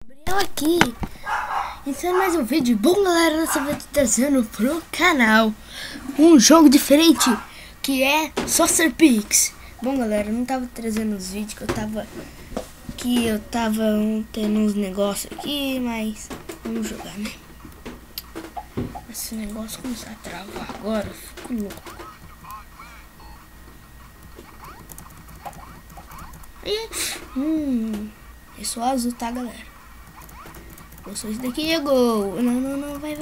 Gabriel aqui, iniciando mais um vídeo. Bom galera, dessa vez tô trazendo pro canal um jogo diferente, que é Saucer Pix. Bom galera, eu não tava trazendo os vídeos, que eu tava tendo uns negócios aqui, mas vamos jogar, né? Esse negócio começar a travar agora, eu fico louco. É só azul, tá galera? Eu sou esse daqui, é gol. Não, vai.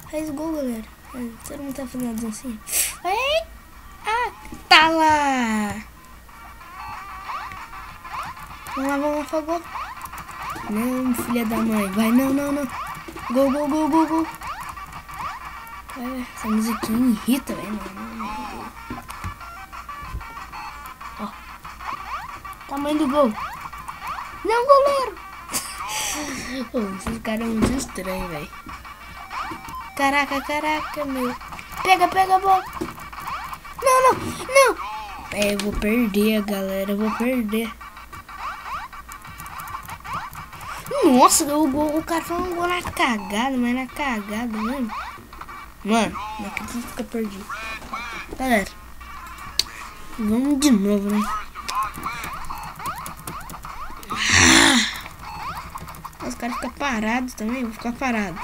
Faz gol, galera. Todo mundo tá fazendo assim. Vai. Ah, tá lá. Vamos lá, gol. Não, filha da mãe. Vai, não. Gol. Vai. Essa musiquinha irrita, velho. Ó. Tamanho do gol. Não, goleiro. Esses caras são muito estranhos, velho. Caraca, meu. Pega a bola. Não. Eu vou perder, galera. Nossa, o cara foi um gol na cagada, mas na cagada mesmo. Mano, não acredito que eu perdi. Galera, vamos de novo, né? Os caras ficam parados também, vou ficar parado.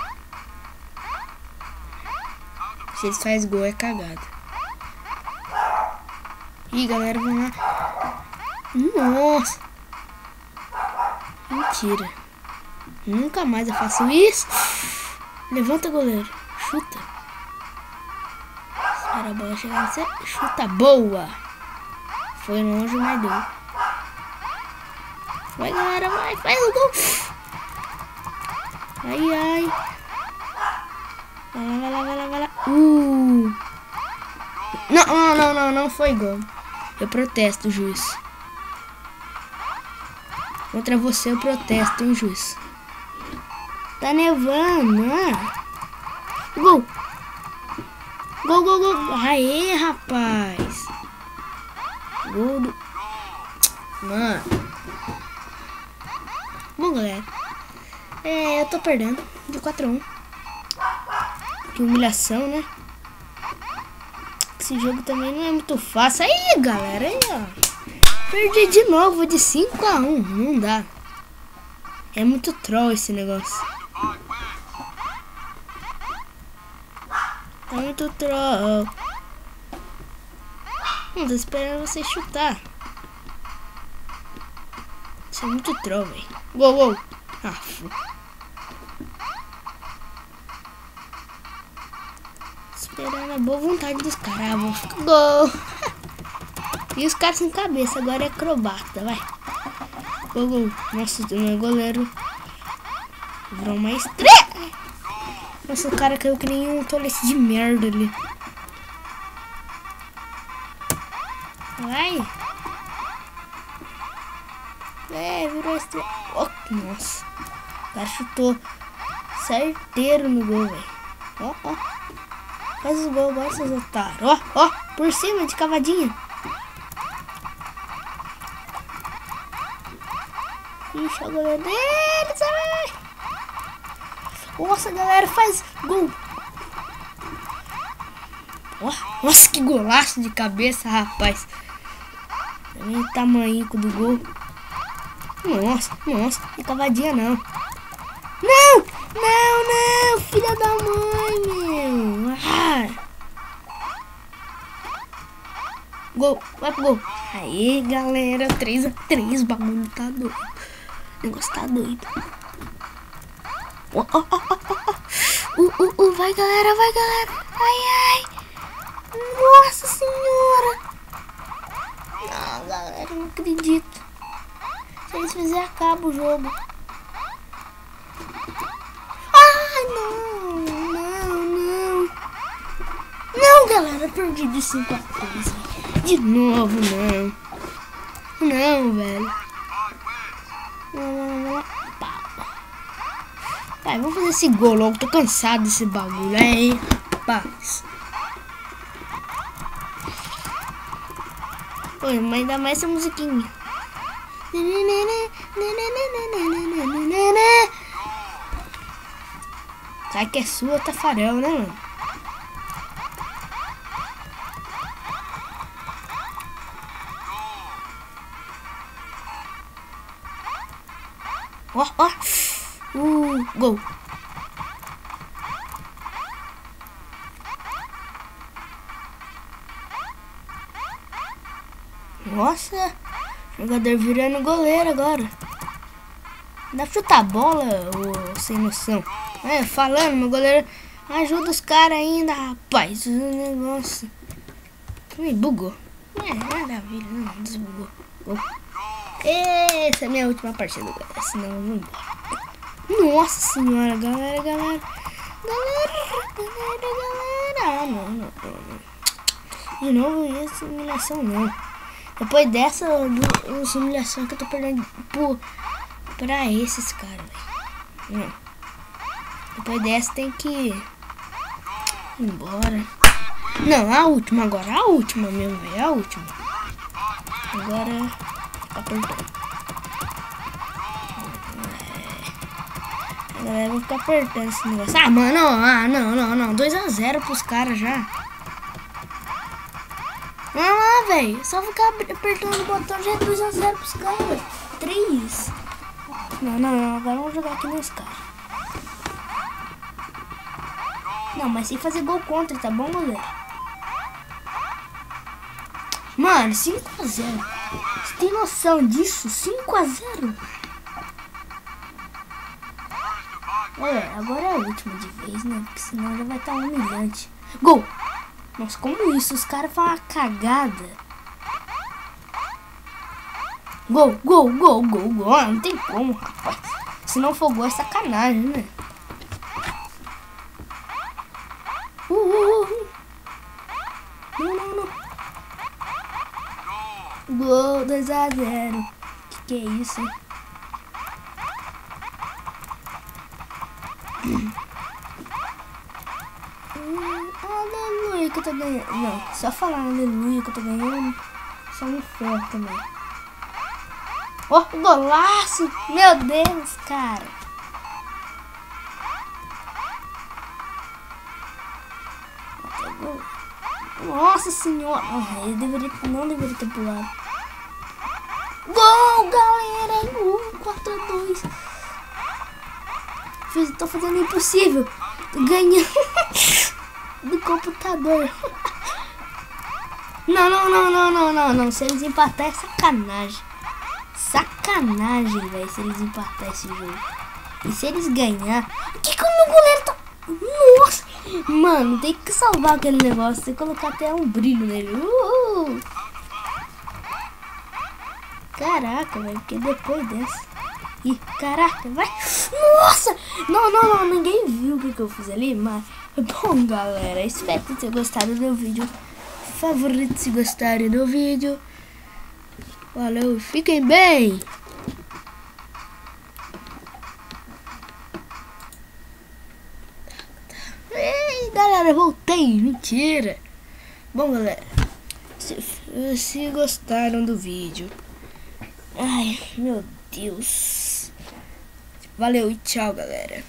Se eles fazem gol é cagada. Ih, galera, vamos lá. Nossa. Mentira. Nunca mais eu faço isso. Levanta, goleiro. Chuta. Espera a bola chegar no céu. Chuta, boa. Foi longe, mas deu. Vai, galera, vai. Faz o gol. Ai. Vai lá. Não foi gol. Eu protesto, juiz. Contra você eu protesto, hein, juiz. Tá nevando, né? Gol. Aê, rapaz. Gol do... Mano. Bom, galera. Eu tô perdendo de 4-1. Que humilhação, né? Esse jogo também não é muito fácil. Aí, galera, aí, ó. Perdi de novo de 5-1. Não dá. É muito troll esse negócio. É muito troll. Não tô esperando você chutar. Isso é muito troll, velho. Gol. Esperando a boa vontade dos caras. Vou ficar gol. E os caras sem cabeça. Agora é acrobata, vai. Gol. Nossa, o meu goleiro virou uma estrela. Nossa, o cara caiu que nem um tolete de merda ali. Vai. Virou estrela. Oh, nossa. O cara chutou certeiro no gol, velho. Ó. Faz o gol agora, seus otários. Ó. Por cima, de cavadinha. Ixi, a goleira deles, vai. Nossa, galera, faz gol. Nossa, que golaço de cabeça, rapaz. Também o tamanho do gol. Nossa, que cavadinha não. Não, filha da mãe, meu. Gol, vai pro gol. Aí, galera, 3-3, o bagulho tá doido. O negócio tá doido. Vai, galera. Ai. Nossa senhora. Não, galera, não acredito. Se eles fizerem, acaba o jogo. Ai, não. Não, galera, perdi de 5-3. De novo, não, velho. Vai, vamos fazer esse gol logo. Tô cansado desse bagulho aí, rapaz. Oi, mas ainda mais essa musiquinha. Sai que é sua, Tafarel, né, mano? Ó, ó. Gol. Nossa, jogador virando goleiro agora. Dá pra chutar a bola, ô sem noção. É, falando, meu goleiro ajuda os caras ainda, rapaz. O negócio. Me bugou. É, maravilha, não, desbugou. Gol. Essa é a minha última partida, galera. Senão eu vou embora. Nossa senhora, galera. Não. De novo essa humilhação não. Depois dessa humilhação que eu tô perdendo pra esses caras, velho. Depois dessa tem que ir embora. Não, a última agora. A última mesmo, velho. A última. Agora apertando. Agora eu vou ficar apertando esse negócio. Ah, mano, não. 2 a 0 pros caras já. Olha lá, velho. Só ficar apertando o botão já é 2 a 0 pros caras. 3. Não. Agora vamos jogar aqui nos caras. Não, mas sem fazer gol contra, tá bom, galera? Mano, 5 a 0. Você tem noção disso? 5 a 0. Olha, agora é a última de vez, né? Porque senão já vai estar humilhante. Gol! Nossa, como isso? Os caras fazem uma cagada. Gol. Não tem como, rapaz. Se não for gol, é sacanagem, né? Não. Gol, 2 a 0. Que é isso, hein? Aleluia que eu tô ganhando. Não, só falar aleluia que eu tô ganhando. Só me ferro também. Ó, golaço! Meu Deus, cara. Nossa senhora. Eu não deveria ter pulado. Gol, galera! 4-2. Tô fazendo o impossível. Ganhando do computador. Não. Se eles empatar é sacanagem. Sacanagem, velho. Se eles empatar esse jogo. E se eles ganhar. O que o meu goleiro tá. Nossa! Mano, tem que salvar aquele negócio. Tem que colocar até um brilho nele. Caraca, velho. Porque depois dessa. Ih, caraca, vai. Nossa! Não. Ninguém viu o que eu fiz ali, mas. Bom, galera. Espero que tenham gostado do vídeo. Favorito se gostarem do vídeo. Valeu, fiquem bem. Ei, galera, voltei. Mentira. Bom, galera. Se gostaram do vídeo. Ai, meu Deus. Valeu e tchau, galera.